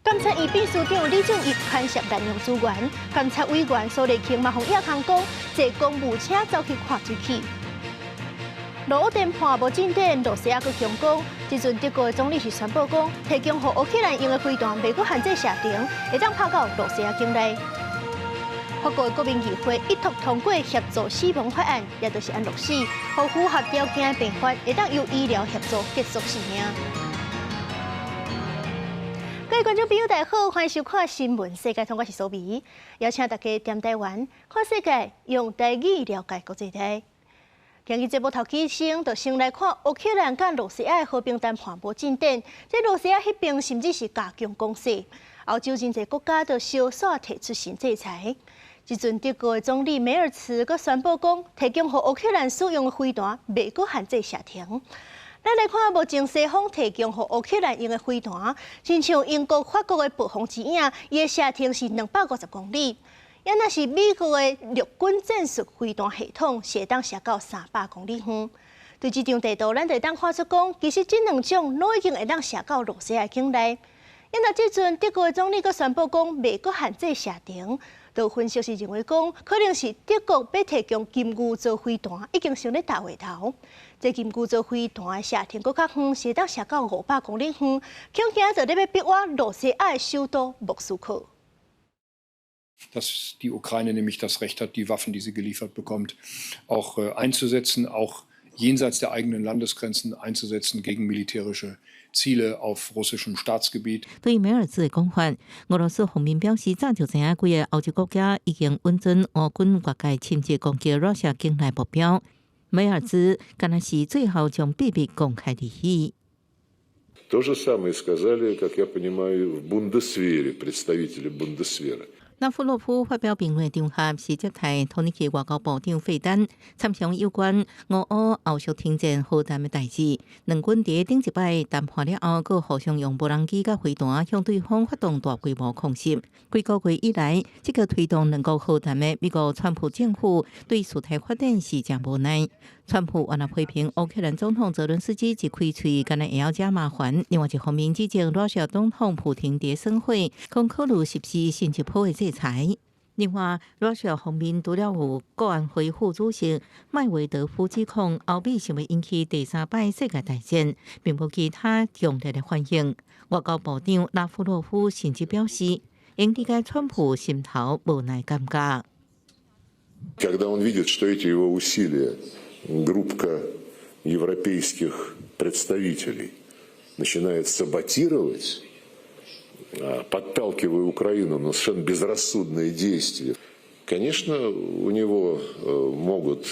监察院秘书长李正义牵涉滥用资源，监察委员苏立庆嘛向亚航讲，坐公务车走去看水起。罗电判无进展，罗西亚阁强讲，即阵德国的总理是宣布讲，提供予乌克兰用的飞弹未阁限制射程，会当拍到罗西亚境内。法国国民议会一读通过协助死亡法案，也就是安乐死，互符合条件的病患会当由医疗协助结束生命。各位观众朋友，大家好，欢迎收看《新闻世界通》，我是苏眉，邀请大家踮台湾看世界，用台语了解国际题。今日节目头起先，就先来看乌克兰甲罗西亚的和平谈判无进展，这罗西亚迄边甚至是加强攻势，欧洲真侪国家都小耍提出新制裁。即阵德国的总理梅尔茨阁宣布讲，提供予乌克兰使用的飞弹未阁限制射程。咱来看，目前西方提供予乌克兰用的飞弹，亲像英国、法国的暴风之影，伊的射程是250公里；也若是美国的陆军战术飞弹系统，是会当射到300公里远。对这张地图，咱就会当看出讲，其实这两种都已经会当射到罗西亚境内。因若即阵德国的总理阁宣布讲，未阁限制射程。有分析师认为讲，可能是德国要提供金鱼座飞弹，已经成咧大回头。这金鱼座飞弹的射程搁较远，是当射到500公里远，恐惊就咧要逼我罗西亚的首都莫斯科。Dass die Ukraine nämlich das Recht hat, die Waffen, die sie geliefert bekommt, auch einzusetzen, auch jenseits der eigenen Landesgrenzen einzusetzen gegen militärische Ziele auf russischem Staatsgebiet. 对梅尔兹的讲法，俄罗斯方面表示，早就知影几个欧洲国家已经稳准俄军越界侵袭攻击罗西亚境内目标。梅尔兹敢若是最后将秘密公开立去。То же самое сказали, как я понимаю, в Бундесвере, представители Бундесвера. 拉夫洛夫发表评论场合是接待土耳其外交部长费丹，参详有关俄乌后续停战和谈的代志。两军伫顶一摆谈判了后，佮互相用无人机甲飞弹向对方发动大规模空袭。几个月以来，这个推动两国和谈的美国川普政府对事态发展是真无奈。川普原来批评乌克兰总统泽伦斯基一开喙，敢若会晓加麻烦。另外一方面，指责罗西亚总统普廷伫参会，讲考虑实施新一波的制裁。另外，罗西亚方面除了有国安会副主席麦维德夫指控欧美想要引起第三摆世界大战，并无其他强烈的反应。外交部长拉夫洛夫甚至表示，应理解川普心头无奈感觉。Когда он видит, что эти его усилия группка европейских представителей начинает саботировать, подталкивая Украину на совершенно безрассудные действия, конечно, у него могут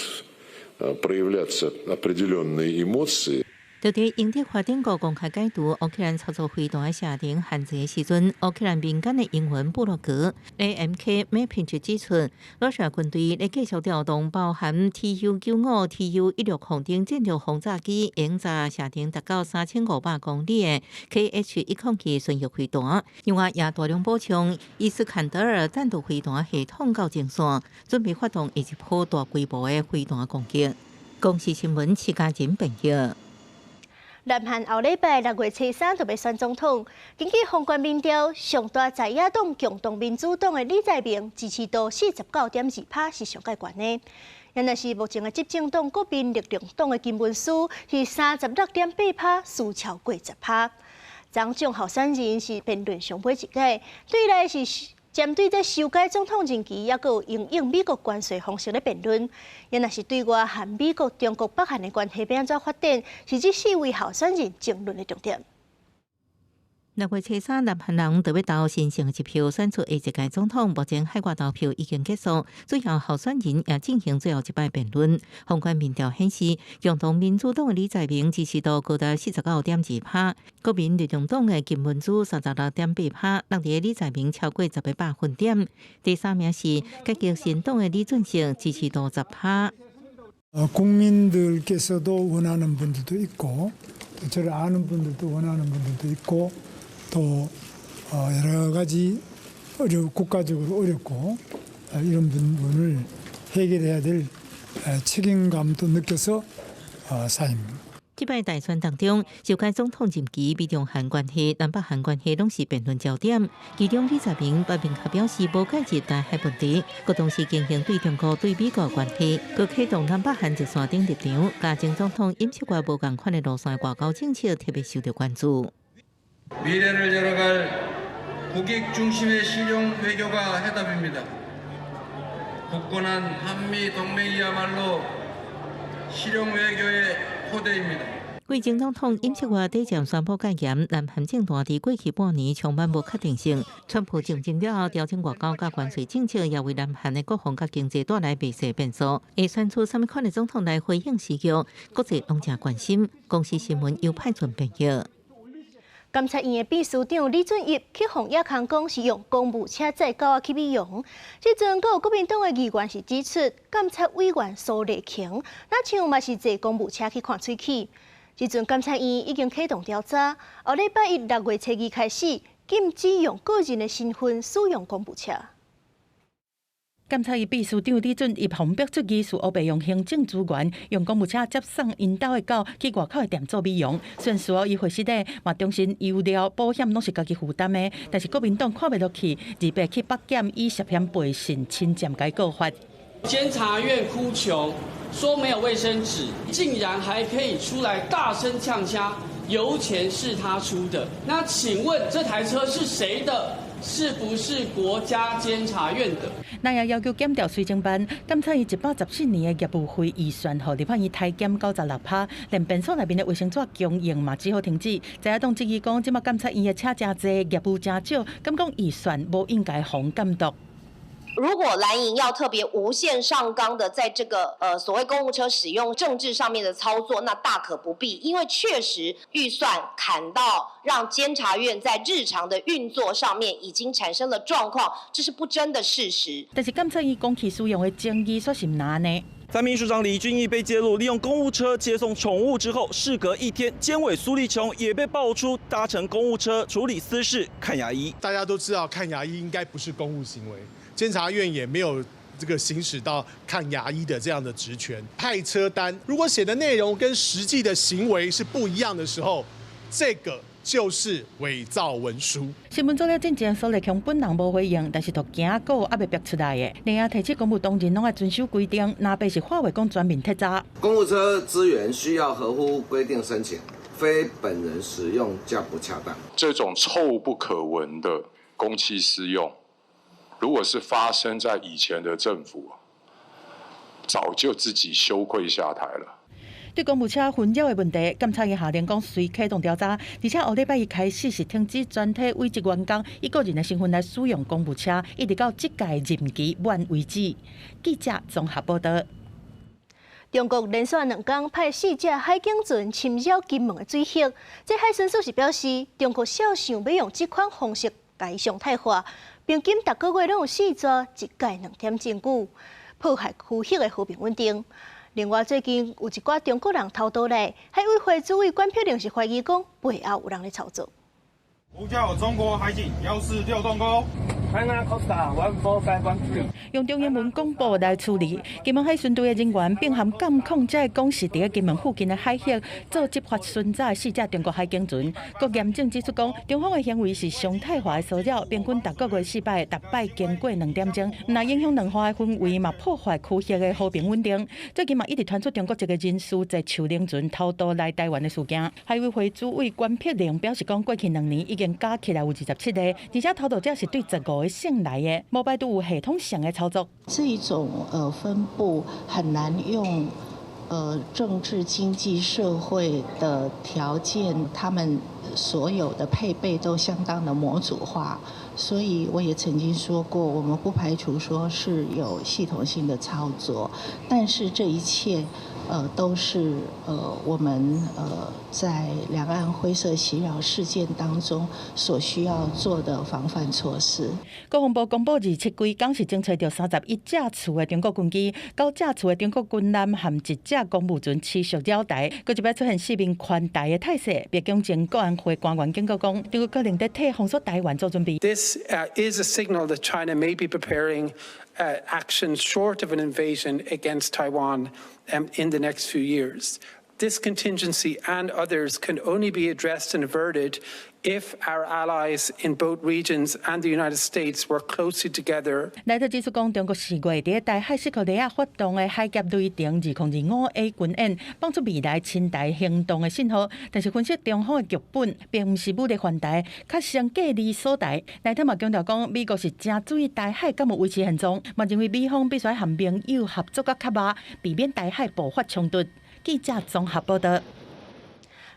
проявляться определенные эмоции. 就伫英德发展局公开解读乌克兰操作飞弹的射程限制的时阵，乌克兰民间的英文部落格 AMK Mapage 指出，罗西亚军队咧继续调动包含 Tu-95、Tu-16空中战略轰炸机，迎炸射程达到3500公里的 KH-102巡弋飞弹，另外也大量补充伊斯坎德尔战斗飞弹系统到前线，准备发动一波大规模的飞弹攻击。公视新闻徐家珍报道。南韩后礼拜6月初3就要选总统，根据宏观民调，上大在野党共同民主党的李在明支持度49.2%是上界悬的。原来是目前的执政党国民力量党的金文书是36.8%，输超过10%。张众候选人是辩论上尾一个，对来是针对这修改总统任期，也有应用美国关税方式的辩论，也若是对外和美国、中国、北韩的关系要安怎发展，是这4位候选人争论的重点。6月初3，南韩人就要投新胜一票选出下一届总统。目前海外投票已经结束，最后候选人也进行最后一摆辩论。宏观民调显示，共同民主党的李在明支持度高达49.2%，国民力量党的金文珠36.8%，落伫李在明超过10个百分点。第3名是革革新党的李俊锡，支持度10%。 국민들께서도 원하는 분들도 있고 저를 아는 분들도 원하는 분들도 있고 또 여러 가지 국가적으로 어렵고 이런 부분을 해결해야 될 책임감도 느껴서 사입니다. 这摆大选当中，召开总统任期，美中韩关系、南北韩关系拢是辩论焦点。其中20名8名表示无介入台海问题，各同时进行对中国、对美国关系，佮启动南北韩一线顶立场，加前总统尹锡悦无共款的路线外交政策特别受到关注。 미래를 열어갈 국익 중심의 실용 외교가 해답입니다. 굳건한 한미 동맹이야말로 실용 외교의 토대입니다. 贵前总统尹锡悦短暂宣布戒严，南韩政坛伫过去半年充满无确定性。川普上任了后，调整外交甲关税政策，也为南韩的国防甲经济带来未小变数。会选出什么款的总统来回应时局，国际拢正关心。公司新闻又派出朋友。 监察院的秘书长李俊毅去访亚康讲是用公务车载狗去美容。即阵阁有国民党的议员是指出，监察委员苏丽琼那像嘛是坐公务车去看喙齿。即阵监察院已经启动调查，后礼拜一6月初2开始禁止用个人的身份使用公务车。 监察院秘书长李俊毅方表出议事乌白用行政资源，用公务车接送因家的狗去外口的店做美容。虽然事后伊回实地嘛，中心油料、保险拢是家己负担的，但是国民党看不落去，28去北检以涉嫌背信侵占该告发。监察院哭穷，说没有卫生纸，竟然还可以出来大声呛掐，油钱是他出的。那请问这台车是谁的？ 是不是国家监察院的？那也要求检调税政办，监察院114年的业务费预算，互立法院抬减96%，连便所内面的卫生纸供应嘛只好停止。在野党质疑讲，即马监察院的车真济，业务真少，敢讲预算无应该防监督。 如果蓝营要特别无限上纲的在这个所谓公务车使用政治上面的操作，那大可不必，因为确实预算砍到让监察院在日常的运作上面已经产生了状况，这是不争的事实。但是监察院公器使用的争议说是难呢。 在秘书长李俊毅被揭露利用公务车接送宠物之后，事隔1天，监委苏丽琼也被爆出搭乘公务车处理私事、看牙医。大家都知道，看牙医应该不是公务行为。 监察院也没有这个行使到看牙医的这样的职权。派车单如果写的内容跟实际的行为是不一样的时候，这个就是伪造文书。新闻做了进前，苏丽琼本人无回应，但是都惊个还未逼出来的。另外提起公务同仁拢要遵守规定，哪怕是化为讲全面剔查。公务车资源需要合乎规定申请，非本人使用较不恰当。这种臭不可闻的公器私用。 如果是发生在以前的政府，早就自己羞愧下台了。对公务车混淆的问题，监察院下令讲随启动调查，而且后礼拜一开始是停止全体委职员工以个人的身份来使用公务车，一直到这届任期满为止。记者综合报道。中国连续2天派4只海警船侵扰金门的水域，这海巡署是表示，中国小想要用这款方式把伊常态化。 平均逐个月拢有4抓，1届2点真久，破坏区域的和平稳定。另外，最近有一寡中国人偷渡来，海委会主委关佩玲是怀疑讲背后有人在操作。呼叫中国海警146动工。 用中英文公布来处理。金门海巡队的人员并含监控这公示伫金门附近的海域做执法巡查的4只中国海警船，佮严正指出讲，中方的行为是常态化的骚扰，平均逐个月4摆，逐摆经过2点钟，唔但影响两方的氛围，嘛破坏区域的和平稳定。最近嘛一直传出中国一个人士在树林船偷渡来台湾的事件。海委会主委关佩玲表示讲，过去2年已经加起来有27个，而且偷渡者是对15个姓来的，无拜都有系统性的操作。这种分布很难用政治、经济、社会的条件，他们所有的配备都相当的模组化，所以我也曾经说过，我们不排除说是有系统性的操作，但是这一切都是我们在两岸灰色袭扰事件当中所需要做的防范措施。国防部公布27几天是侦查到31只厝的中国军机、9只厝的中国军舰和1只公务船持续绕台，佮一摆出现4名宽台的态势。北京前国安会官员警告讲，中国可能在替封锁台湾做准备。This is a signal that China may be preparing action short of an invasion against Taiwan in the next few years. This contingency and others can only be addressed and averted if our allies in both regions and the United States work closely together. 内特指出讲，中国4月伫台海西克里亚发动的海峡雷霆2025A 军演，放出未来侵台行动的信号。但是分析中方的剧本，并不是武力犯台，较像隔离锁台。内特嘛强调讲，美国是正注意台海敢有维持现状，嘛认为美方必须和盟友合作较密，避免台海爆发冲突。记者综合报道。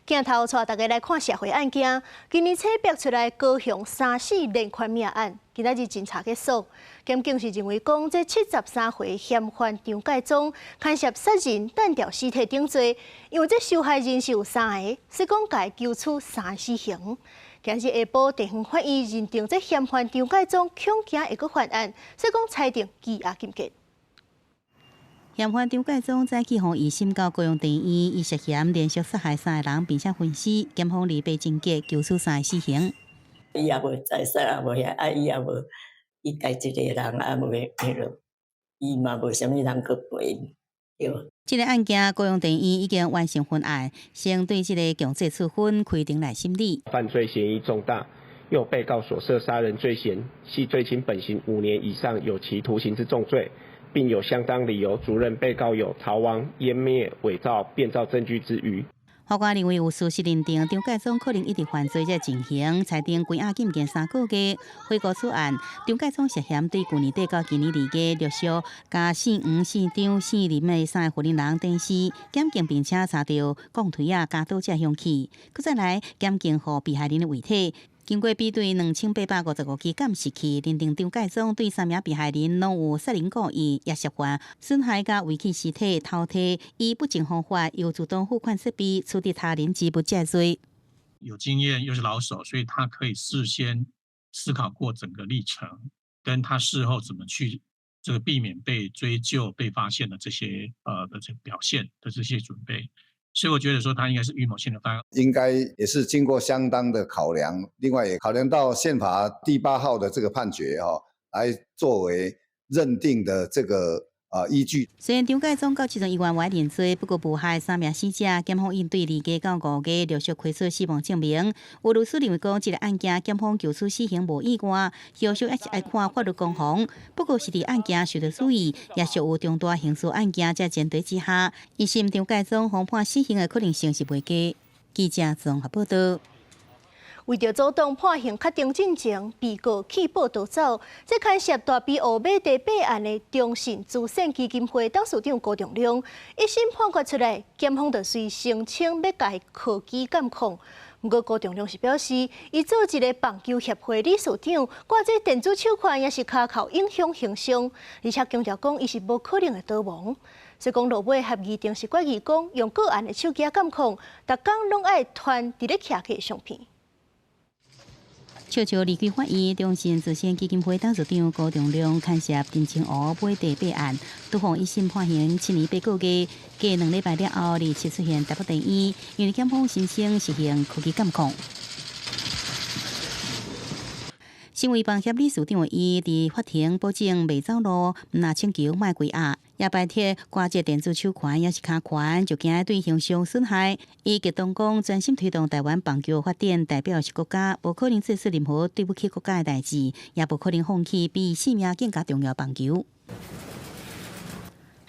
镜头带大家来看社会案件。今年初爆出来高雄3死连环命案，今仔日侦查结束，检警是认为讲这73岁嫌犯张介宗牵涉杀人、弹掉尸体等罪，因为这受害人是有3个，所以讲该求处3死刑。今日下晡，地方法院认定这嫌犯张介宗恐惊会阁犯案，所以讲裁定羁押禁戒。嫌犯张介宗早起互移送到高雄地院，伊涉嫌连续杀害3个人，并且分尸，检方立被侦结，求处3个死刑。伊也无财产，也无遐，伊也无，伊家一个人也无迄落，伊嘛无啥物人去陪，对。这个案件，高雄地院已经完成分案，先对这个强制处分开庭来审理。犯罪嫌疑重大，又被告所涉杀人罪嫌，系罪轻本刑5年以上有期徒刑之重罪。并有相当理由主认被告有逃亡、湮灭、伪造、变造证据之余。法官认为有事实认定张介宗可能一直犯罪才进行，裁定关押禁见3个月。回顾此案，张介宗涉嫌对去年底到今年2月陆续加4黄、4张、4林的3个妇人人电视，检警并且查到钢槌啊、加刀这凶器。佮再来检警和被害人的遗体。经过比对2855支监视器，认定张介宗对3名被害人拢有杀人故意，也涉嫌损害甲遗弃尸体、偷摕以不正方法又自动付款设备处理他人之不这罪。有经验又是老手，所以他可以事先思考过整个历程，跟他事后怎么去这个避免被追究、被发现的这些的这个表现的这些准备。所以我觉得说他应该是预谋性的犯案，应该也是经过相当的考量，另外也考量到宪法第8号的这个判决来作为认定的这个依据。虽然张介宗到7医院外认罪，不过捕害3名死者，检方应对2月到5月陆续开出死亡证明。有律师认为讲，这个案件检方求处死刑无意外，后续也是爱看法律攻防。不过是伫案件受到注意，也是有重大刑事案件在前提之下，疑心张介宗被判死刑的可能性是袂低。记者综合报道。为着阻挡判刑确定进程，被告弃保逃走，这牵涉大批乌马地8案的中信资产基金会董事长高仲亮，一审判决出来，检方就随声称要甲伊科技监控。不过高仲亮是表示，伊做一个棒球协会理事长，挂这电子手环也是卡靠影响形象，而且强调讲伊是无可能会逃亡。所以讲，落尾合议定是决议讲，用个案的手机监控，逐工拢爱传伫咧徛嘅相片。悄悄离开法院，中信资产基金会董事长高仲亮牵涉陈清湖买地8案，拄方一审判刑7年8个月，隔2礼拜了后，27出现台北地院，因为检方申请实行科技监控。身为房协理事长的伊，伫法庭保证未走路，毋若请求卖归押，也摆贴挂这电子手环，也是卡环，就惊对形象损害。伊激动讲，专心推动台湾棒球发展，代表是国家，无可能做出任何对不起国家的代志，也无可能放弃比性命更加重要棒球。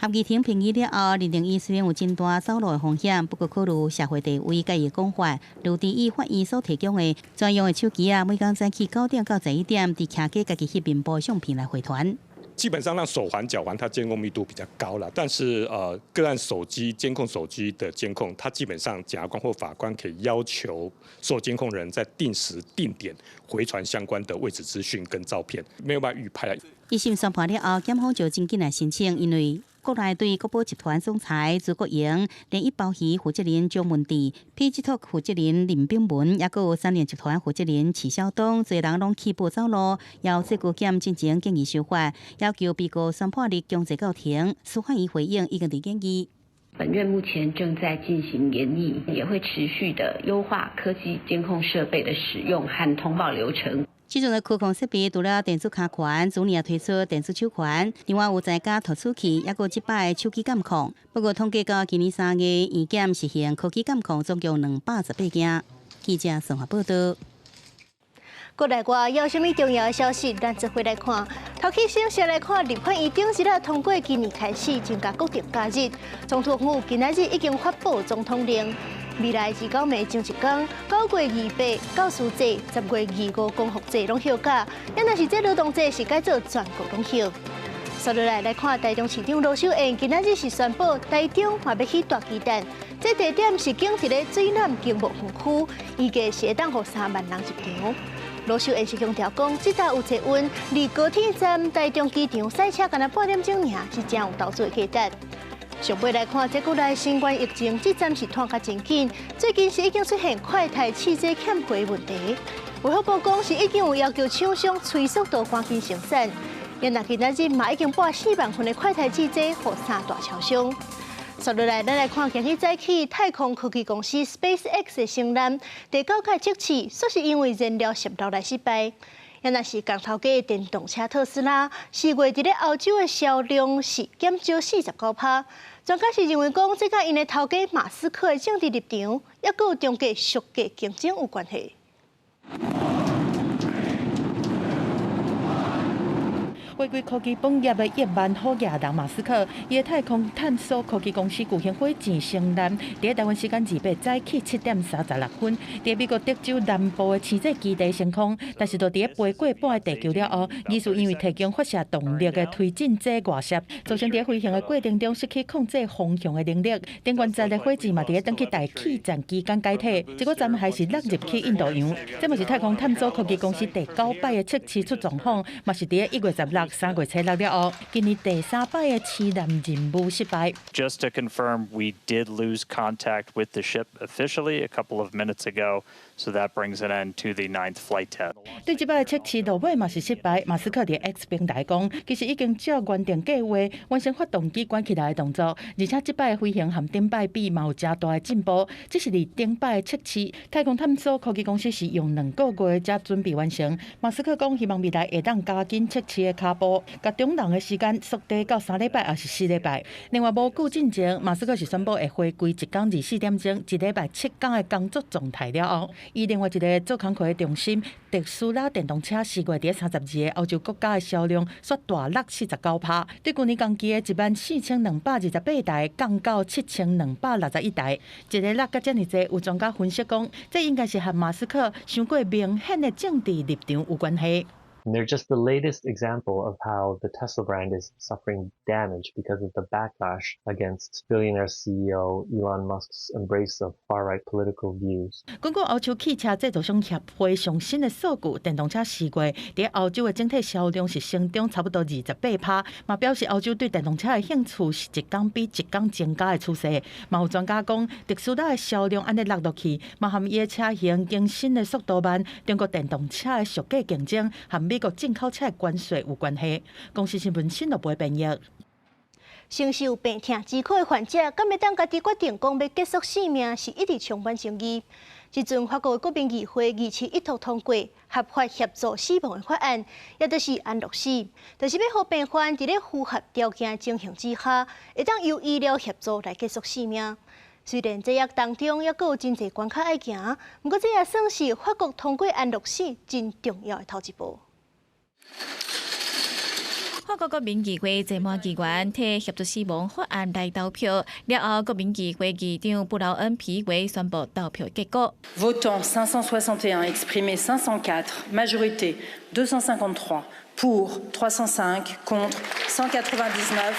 合议庭评议了后，认定伊虽然有真大走路的风险，不过考虑社会地位、甲伊讲法，如伫伊法院所提供的专用的手机每天早起9点到11点，伫徛家家己翕面部相片来回传。基本上让手环、脚环它监控密度比较高了，但是个案手机监控手机的监控，它基本上检察官或法官可以要求受监控人在定时定点回传相关的位置资讯跟照片，没有办法预拍。一审宣判了后，检方就紧紧来申请，因为国内对国宝集团总裁朱国营、联谊包鱼负责人张文智、PGTalk 负责人林炳文，也有3联集团负责人齐晓东，侪人拢弃保走路，要这个检进行建议修法，要求被告宣判日强制到庭。司法院回应已经建议。本院目前正在进行研议，也会持续的优化科技监控设备的使用和通报流程。即阵的科控设备除了电子卡环，昨年也推出电子手环，另外有在加读书器，也有即摆手机监控。不过统计到今年3月，验检实行科技监控总共218件。记者宋华报道。国内外有啥物重要的消息？咱做回来看。头起先先来看，立法院顶一日通过今年开始增加国定假日。总统府今仔日已经发布总统令，未来29暝前一天，9月28教师节、10月25光复节拢休假。也若是这劳动节是改做全国拢休。接落来看台中市长罗秀燕今仔日是宣布，台中嘛要起大鸡蛋。这地点是经一个水南经贸园区，预计是会当予3万人入场。罗秀燕是强调讲，即搭有气温，离高铁站台中机场塞车干那半点钟尔，是真有投资的价值。上尾来看，这国内新冠疫情，这暂时拖较真紧，最近是已经出现快筛试剂欠货问题。卫福部讲是已经有要求厂商催速度赶紧生产。因若今仔日嘛已经拨4万份的快筛试剂，予3大超商。接落来，咱来看今日早起太空科技公司 SpaceX 的承揽第9届测试，说是因为燃料泄漏来失败。也若是港头家的电动车特斯拉4月伫咧欧洲的销量是减少49%。专家是认为讲，这甲因的头家马斯克的政治立场，也佮中国俗价竞争有关系。回归科技本业的亿万富亚人马斯克，伊的太空探索科技公司巨型火箭承揽，伫台湾时间28早起7点36分，伫美国德州南部的试剂基地升空，但是就伫咧飞过半个地球了后，疑似因为提供发射动力的推进剂外泄，造成伫飞行的过程中失去控制方向的能力。电源载的火箭嘛，伫咧登去大气站期间解体，结果暂还是落入去印度洋。这嘛是太空探索科技公司第9摆的测试出状况，嘛是伫咧1月16、3月7、6了后，今年第3摆的试验任务失败。Just to confirm, we did lose contact with the ship officially a couple of minutes ago, so that brings an end to the 9th flight test. 对这摆测试落尾嘛是失败，马斯克伫 X 平台讲，其实已经照原定计划完成发动机关起来的动作，而且这摆飞行和顶摆比嘛有加大的进步。这是伫顶摆测试，太空探索科技公司是用2个月才准备完成。马斯克讲，希望未来会当加紧测试的脚步，甲中人的时间缩短到3礼拜还是4礼拜。另外，无久之前，马斯克是宣布会回归1天24点钟、1礼拜7天的工作状态了后，伊另外一个做工课的重心，特斯拉电动车4月伫32个欧洲国家的销量刷大落49%，对去年同期的14228台降到7261台，一个落甲遮尔济。有专家分析讲，这应该是和马斯克伤过明显的政治立场有关系。And they're just the latest example of how the Tesla brand is suffering damage because of the backlash against billionaire CEO Elon Musk's embrace of far-right political views. 根据欧洲汽车制造商协会上新的数据，电动车4月伫欧洲的整体销量是成长差不多28%，嘛表示欧洲对电动车的兴趣是一天比一天增加的趋势。嘛有专家讲，特斯拉的销量安尼落落去，嘛和伊的车型更新的速度慢，中国电动车的俗价竞争和美国进口车的关税有关系。公司新闻新闻部编译。承受病痛之苦的患者，敢会当家己决定讲要结束生命，是一直充满争议。即阵法国国民议会27一同通过合法协助死亡的法案，也就是安乐死，就是要让病患伫咧符合条件的情形之下，会当由医疗协助来结束生命。虽然这役当中也有真侪关卡要行，不过这也算是法国通过安乐死真重要的头一步。法国国民议会坐满议员替协助死亡法案来投票，了后国民议会议长布劳恩皮维宣布投票结果。Votant 561 exprimé 504, majorité 253, pour 305, contre 199.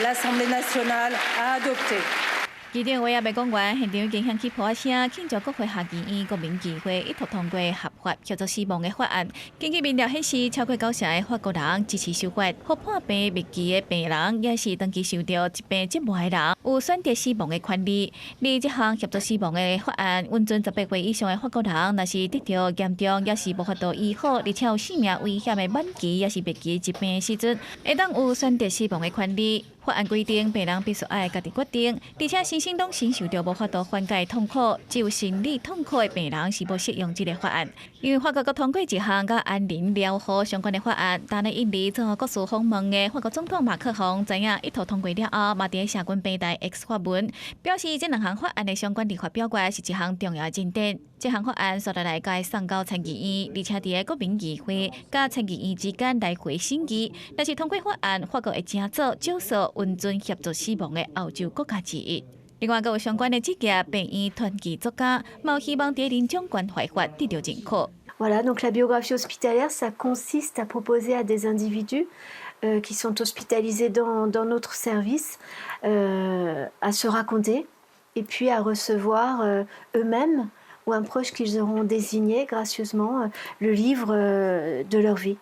L'Assemblée nationale a adopté. 议长委也未讲完，现场已经响起炮声，庆祝国会下议院国民议会一同通过合法协助死亡的法案。根据民调显示，超过90%的法国人支持修法，互患病密集的病人也是长期受到疾病折磨的人有选择死亡的权利。而这项协助死亡的法案，允准18岁以上的法国人，若是得到严重也是无法度医好，而且有生命危险的晚期也是密集疾病的时阵，会当有选择死亡的权利。法案规定，病人必须爱家己决定，而且身心拢承受着无法度缓解痛苦，只有心理痛苦的病人是无适用这个法案。因为法国阁通过一项甲安宁疗护相关的法案，但呢印尼做国事访问的法国总统马克龙知影一头通过了后，嘛伫社群平台 X 发文，表示这两项法案的相关立法表决是一项重要进展。这项法案所来该送到参议院，而且伫国民议会甲参议院之间来回审议。若是通过法案，法国会正做少数允准协助死亡的欧洲国家之一。另外，阁有相关的职业病院团结作家，嘛有希望伫临终关怀法得到认可。Voilà, donc la biographie hospitalière, ça consiste à proposer à des individus qui sont hospitalisés dans notre service à se raconter et puis à recevoir eux-mêmes ou un proche qu'ils auront désigné gracieusement le livre de leur vie.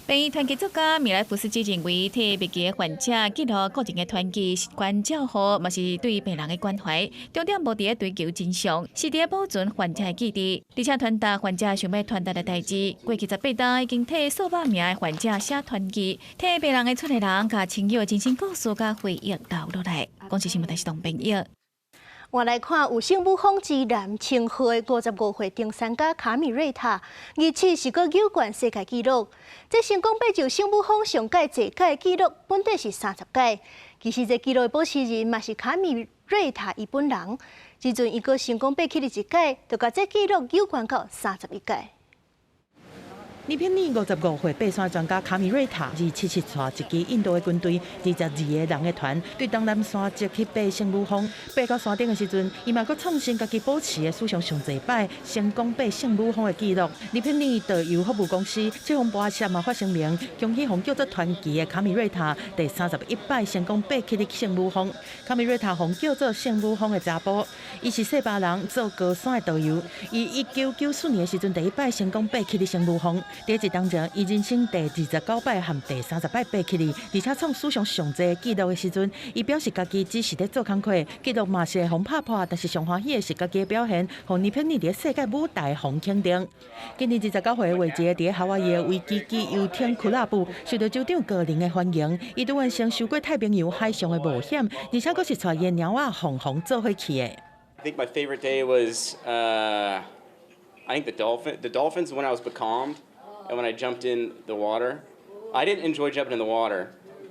病院团结作家米莱普斯基认为，替病危的患者记录个人的团结习惯较好，嘛是对病人的关怀。重点无伫追求真相，是伫保存患者的记忆，而且传达患者想要传达的代志。过去18代已经替数百名的患者写传记，替病人的出的人甲亲友的真心故事甲回忆留落来。广西新闻台是同朋友。我来看有圣母峰之男称号的55岁登山家卡米瑞塔，日期是个有关世界纪录。这成功爬上圣母峰上界坐界纪录，本底是30界。其实这纪录的保持人嘛是卡米瑞塔伊本人。即阵伊个成功爬起了一界，就甲这纪录有关到31界。呢片年55岁爬山专家卡米瑞塔27带一支印度的军队22个人的团，对东南山脊去爬圣母峰。爬到山顶的时阵，伊嘛阁创新家己保持的史上上侪摆成功爬圣母峰的纪录。呢片年导游服务公司这份跋涉嘛发声明，恭喜红叫做传奇的卡米瑞塔第31摆成功爬起了圣母峰。卡米瑞塔红叫做圣母峰的查甫，伊是西巴人做高山的导游。伊1994年的时阵第一摆成功爬起了圣母峰。第一当中，伊人生第29摆和第30摆爬起哩，而且创史上上济纪录的时阵，伊表示家己只是咧做工课，纪录嘛是会互拍破，但是上欢喜的是家己的表现，互尼片尼伫世界舞台互肯定。今年29岁的月节，伫夏威夷的维基基游艇俱乐部受到州长个人的欢迎，伊都完成受过太平洋海上的冒险，而且佫是带伊鸟仔红做伙去的。I think my favorite day was I think the dolphins when I was becalmed. And when I jumped in the water, I didn't enjoy jumping in the water,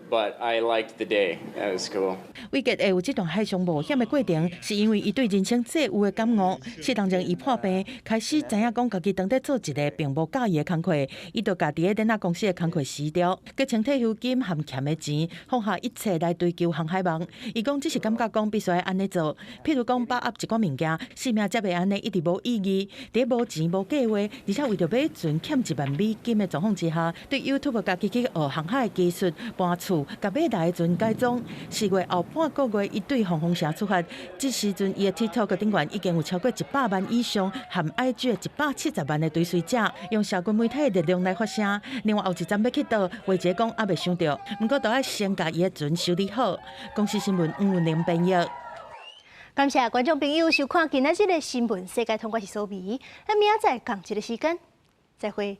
but I liked the day. That was cool. 伟杰会有这段海上冒险的过程，是因为伊对人生最有的感悟。是当前伊破病，开始知影讲家己当底做一个并无介意的工课，伊就家己喺电脑公司的工课辞掉，佮清退休金含欠的钱，放下一切来追求航海梦。伊讲只是感觉讲必须要安尼做，譬如讲把握一寡物件，生命才袂安尼一直无意义，伫无钱无计划，而且为着买船欠1万美金的状况之下，对 YouTube 家己去学航海的技术，搬厝，甲买大的船改装。4月后半个月，伊对凤凰城出发。这时阵，伊的 TikTok 顶端已经有超过100万以上，含 IG 170万的追随者，用社群媒体的力量来发声。另外，后一站要去倒，话者讲还袂想到，不过都要先甲伊的船修理好。公司新闻黄文玲编译。感谢观众朋友收看今仔日的新闻，世界通关是苏眉。咱明仔载同一个时间再会。